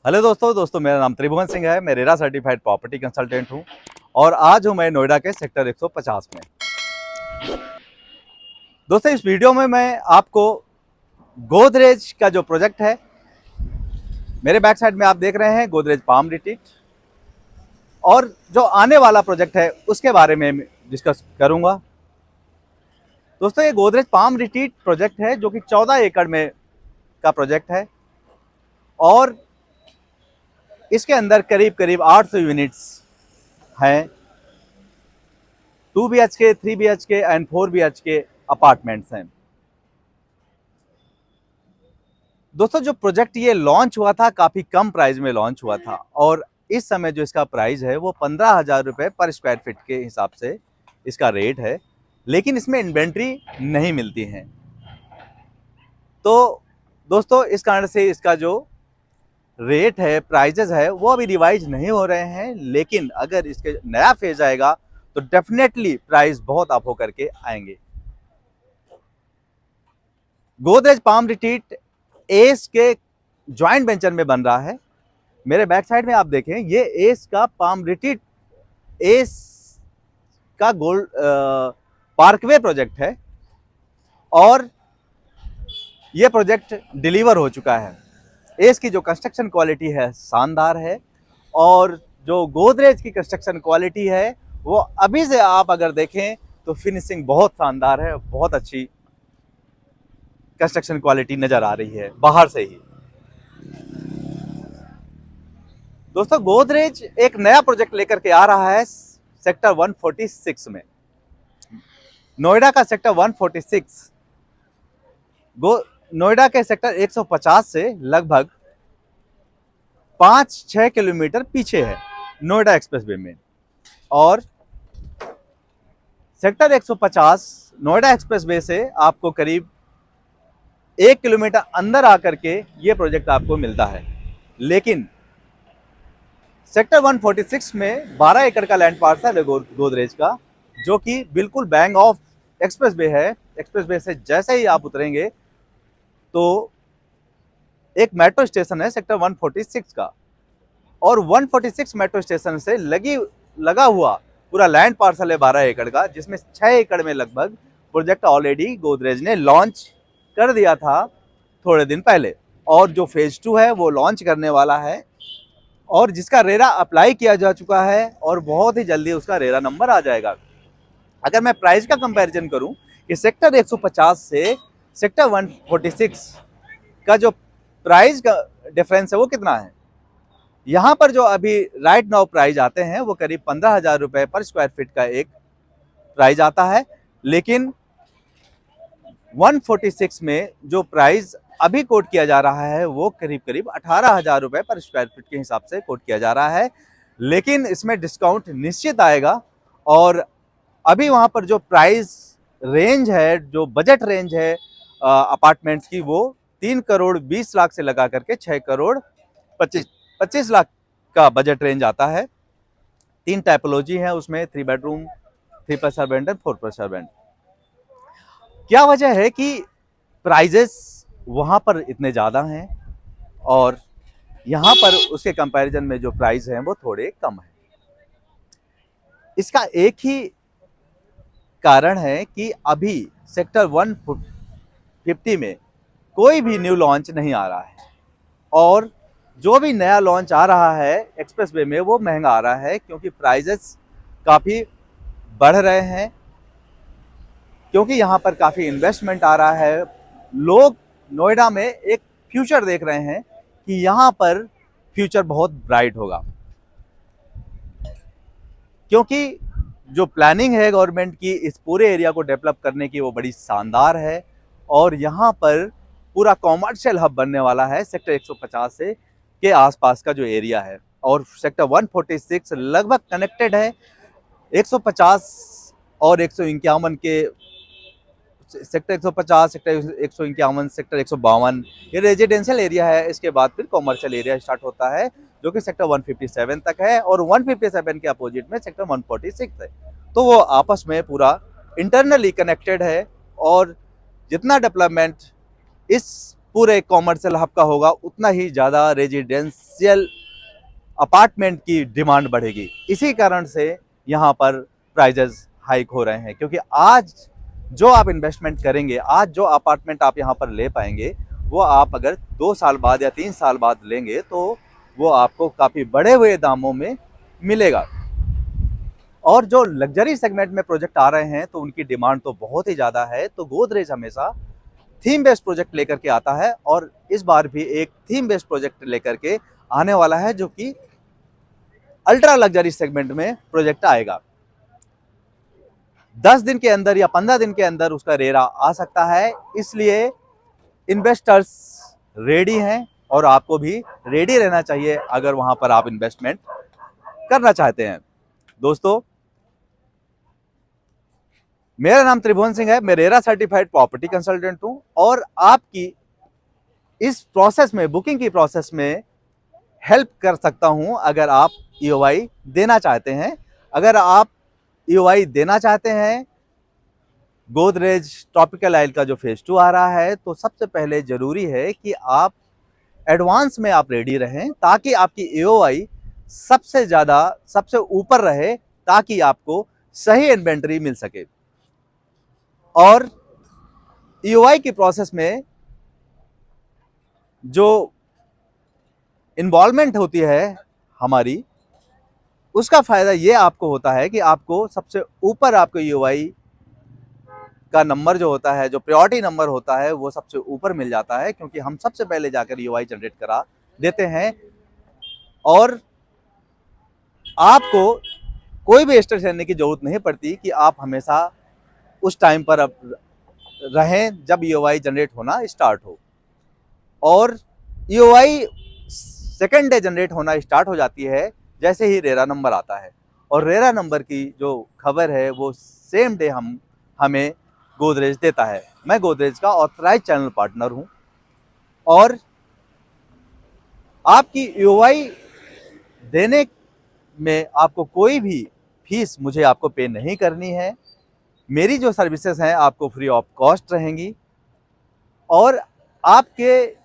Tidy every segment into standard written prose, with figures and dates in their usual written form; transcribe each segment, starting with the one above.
Hello दोस्तों मेरा नाम त्रिभुवन सिंह है। मैं रेरा सर्टिफाइड प्रॉपर्टी कंसल्टेंट हूं और आज हूं मैं नोएडा के सेक्टर 150 में। दोस्तों इस वीडियो में मैं आपको गोदरेज का जो प्रोजेक्ट है, मेरे बैक साइड में आप देख रहे हैं गोदरेज पाम रिट्रीट, और जो आने वाला प्रोजेक्ट है उसके बारे में डिस्कस करूंगा। दोस्तों ये गोदरेज पाम रिट्रीट प्रोजेक्ट है जो कि 14 एकड़ में का प्रोजेक्ट है और इसके अंदर करीब करीब 800 यूनिट्स हैं। 2 BHK, 3 BHK and 4 BHK apartments हैं। दोस्तों जो प्रोजेक्ट ये लॉन्च हुआ था काफ़ी कम प्राइस में लॉन्च हुआ था और इस समय जो इसका प्राइस है वो 15,000 रुपये पर स्क्वायर फीट के हिसाब से इसका रेट है, लेकिन इसमें इन्वेंट्री नहीं मिलती है। तो दोस्तों इस कारण से इसका जो रेट है, प्राइजेज है, वो अभी रिवाइज नहीं हो रहे हैं, लेकिन अगर इसके नया फेज आएगा तो डेफिनेटली प्राइस बहुत अप होकर के आएंगे। गोदरेज पाम रिट्रीट एस के ज्वाइंट वेंचर में बन रहा है। मेरे बैक साइड में आप देखें, ये एस का पाम रिट्रीट एस का गोल्ड पार्कवे प्रोजेक्ट है और ये प्रोजेक्ट डिलीवर हो चुका है। इसकी जो कंस्ट्रक्शन क्वालिटी है शानदार है और जो गोदरेज की कंस्ट्रक्शन क्वालिटी है वो अभी से आप अगर देखें तो फिनिशिंग बहुत शानदार है, बहुत अच्छी कंस्ट्रक्शन क्वालिटी नजर आ रही है बाहर से ही। दोस्तों गोदरेज एक नया प्रोजेक्ट लेकर के आ रहा है सेक्टर 146 में। नोएडा का सेक्टर 146 नोएडा के सेक्टर 150 से लगभग 5-6 किलोमीटर पीछे है नोएडा एक्सप्रेसवे में, और सेक्टर 150 नोएडा एक्सप्रेसवे से आपको करीब 1 किलोमीटर अंदर आकर के ये प्रोजेक्ट आपको मिलता है। लेकिन सेक्टर 146 में 12 एकड़ का लैंड पार्सल है गोदरेज का, जो कि बिल्कुल बैंग ऑफ एक्सप्रेसवे है। एक्सप्रेसवे से जैसे ही आप उतरेंगे तो एक मेट्रो स्टेशन है सेक्टर 146 का, और 146 मेट्रो स्टेशन से लगा हुआ पूरा लैंड पार्सल है 12 एकड़ का, जिसमें 6 एकड़ में लगभग प्रोजेक्ट ऑलरेडी गोदरेज ने लॉन्च कर दिया था थोड़े दिन पहले, और जो फेज 2 है वो लॉन्च करने वाला है और जिसका रेरा अप्लाई किया जा चुका है और बहुत ही जल्दी उसका रेरा नंबर आ जाएगा। अगर मैं प्राइस का कंपैरिजन करूं कि सेक्टर 150 से सेक्टर 146 का जो प्राइस का डिफरेंस है वो कितना है, यहाँ पर जो अभी राइट नाउ प्राइस आते हैं वो करीब 15,000 रुपये पर स्क्वायर फीट का एक प्राइस आता है, लेकिन 146 में जो प्राइस अभी कोट किया जा रहा है वो करीब करीब 18,000 रुपये पर स्क्वायर फीट के हिसाब से कोट किया जा रहा है। लेकिन इसमें डिस्काउंट निश्चित आएगा और अभी वहाँ पर जो प्राइस रेंज है, जो बजट रेंज है अपार्टमेंट्स की, वो 3 करोड़ 20 लाख से लगा करके 6 करोड़ 25 लाख का बजट रेंज आता है। 3 टाइपोलॉजी है उसमें, 3 bedroom, 3 plus servant and 4 plus servant. क्या वजह है कि प्राइजेस वहां पर इतने ज़्यादा हैं और यहाँ पर उसके कंपैरिजन में जो प्राइस हैं वो थोड़े कम है? इसका एक ही कारण है कि अभी सेक्टर 150 में कोई भी न्यू लॉन्च नहीं आ रहा है, और जो भी नया लॉन्च आ रहा है एक्सप्रेसवे में वो महंगा आ रहा है, क्योंकि प्राइजेस काफ़ी बढ़ रहे हैं, क्योंकि यहाँ पर काफ़ी इन्वेस्टमेंट आ रहा है। लोग नोएडा में एक फ्यूचर देख रहे हैं कि यहाँ पर फ्यूचर बहुत ब्राइट होगा, क्योंकि जो प्लानिंग है गवर्नमेंट की इस पूरे एरिया को डेवलप करने की वो बड़ी शानदार है, और यहाँ पर पूरा कॉमर्शियल हब बनने वाला है सेक्टर 150 से के आसपास का जो एरिया है, और सेक्टर 146 लगभग कनेक्टेड है 150 और 151 के। सेक्टर 150, सेक्टर 151, सेक्टर 152 ये रेजिडेंशियल एरिया है। इसके बाद फिर कॉमर्शियल एरिया स्टार्ट होता है जो कि सेक्टर 157 तक है, और 157 के अपोजिट में सेक्टर 146 है। तो वो आपस में पूरा इंटरनली कनेक्टेड है, और जितना डेवलपमेंट इस पूरे कॉमर्शियल हब का होगा, उतना ही ज़्यादा रेजिडेंशियल अपार्टमेंट की डिमांड बढ़ेगी। इसी कारण से यहाँ पर प्राइजेस हाइक हो रहे हैं, क्योंकि आज जो आप इन्वेस्टमेंट करेंगे, आज जो अपार्टमेंट आप यहाँ पर ले पाएंगे, वो आप अगर 2 साल बाद या 3 साल बाद लेंगे तो वो आपको काफ़ी बढ़े हुए दामों में मिलेगा। और जो लग्जरी सेगमेंट में प्रोजेक्ट आ रहे हैं तो उनकी डिमांड तो बहुत ही ज़्यादा है। तो गोदरेज हमेशा थीम बेस्ड प्रोजेक्ट लेकर के आता है, और इस बार भी एक थीम बेस्ड प्रोजेक्ट लेकर के आने वाला है, जो कि अल्ट्रा लग्जरी सेगमेंट में प्रोजेक्ट आएगा। 10 दिन के अंदर या 15 दिन के अंदर उसका रेरा आ सकता है, इसलिए इन्वेस्टर्स रेडी हैं और आपको भी रेडी रहना चाहिए अगर वहां पर आप इन्वेस्टमेंट करना चाहते हैं। दोस्तों, मेरा नाम त्रिभुवन सिंह है, मैं रेरा सर्टिफाइड प्रॉपर्टी कंसल्टेंट हूं, और आपकी इस प्रोसेस में, बुकिंग की प्रोसेस में हेल्प कर सकता हूं अगर आप ईओआई देना चाहते हैं। अगर आप ईओआई देना चाहते हैं गोदरेज ट्रॉपिकल आइल का जो फेज 2 आ रहा है, तो सबसे पहले जरूरी है कि आप एडवांस में आप रेडी रहें, ताकि आपकी ईओआई सबसे ज्यादा, सबसे ऊपर रहे, ताकि आपको सही इन्वेंटरी मिल सके। और ईओआई की प्रोसेस में जो इन्वॉल्वमेंट होती है हमारी, उसका फायदा ये आपको होता है कि आपको सबसे ऊपर आपको ईओआई का नंबर जो होता है, जो प्रायोरिटी नंबर होता है, वो सबसे ऊपर मिल जाता है, क्योंकि हम सबसे पहले जाकर ईओआई जनरेट करा देते हैं। और आपको कोई भी स्ट्रेस लेने की जरूरत नहीं पड़ती कि आप हमेशा उस टाइम पर अब रहें जब ईओआई जनरेट होना स्टार्ट हो। और ईओआई सेकेंड डे जनरेट होना स्टार्ट हो जाती है जैसे ही रेरा नंबर आता है, और रेरा नंबर की जो खबर है वो सेम डे हमें गोदरेज देता है। मैं गोदरेज का ऑथराइज चैनल पार्टनर हूं, और आपकी ईओआई देने में आपको कोई भी फीस मुझे आपको पे नहीं करनी है। मेरी जो सर्विसेज हैं आपको फ्री ऑफ कॉस्ट रहेंगी, और आपके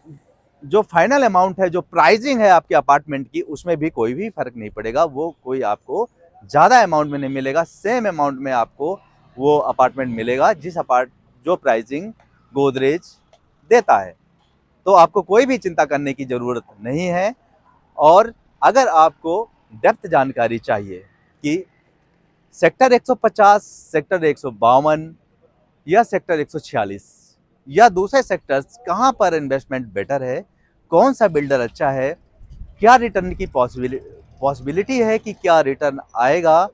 जो फाइनल अमाउंट है, जो प्राइसिंग है आपके अपार्टमेंट की, उसमें भी कोई भी फर्क नहीं पड़ेगा। वो कोई आपको ज़्यादा अमाउंट में नहीं मिलेगा, सेम अमाउंट में आपको वो अपार्टमेंट मिलेगा जो प्राइसिंग गोदरेज देता है। तो आपको कोई भी चिंता करने की ज़रूरत नहीं है। और अगर आपको डेप्थ जानकारी चाहिए कि सेक्टर 150, सेक्टर 152 या सेक्टर 146 या दूसरे सेक्टर्स कहाँ पर इन्वेस्टमेंट बेटर है, कौन सा बिल्डर अच्छा है, क्या रिटर्न की पॉसिबिलिटी है कि क्या रिटर्न आएगा,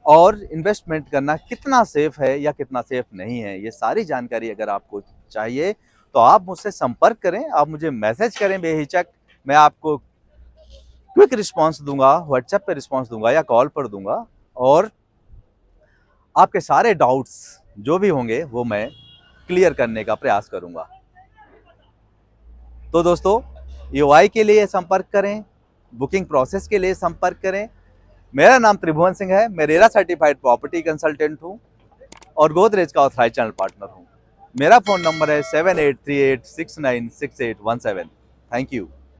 और इन्वेस्टमेंट करना कितना सेफ है या कितना सेफ नहीं है, ये सारी जानकारी अगर आपको चाहिए तो आप मुझसे संपर्क करें, आप मुझे मैसेज करें बेहिचक। मैं आपको क्विक रिस्पांस दूंगा, व्हाट्सएप पे रिस्पांस दूंगा या कॉल पर दूंगा, और आपके सारे डाउट्स जो भी होंगे वो मैं क्लियर करने का प्रयास करूंगा। तो दोस्तों, ईओआई के लिए संपर्क करें, बुकिंग प्रोसेस के लिए संपर्क करें। मेरा नाम त्रिभुवन सिंह है, मैं रेरा सर्टिफाइड प्रॉपर्टी कंसल्टेंट हूं और गोदरेज का ऑथराइज चैनल पार्टनर हूं। मेरा फोन नंबर है 7838696817। Thank you.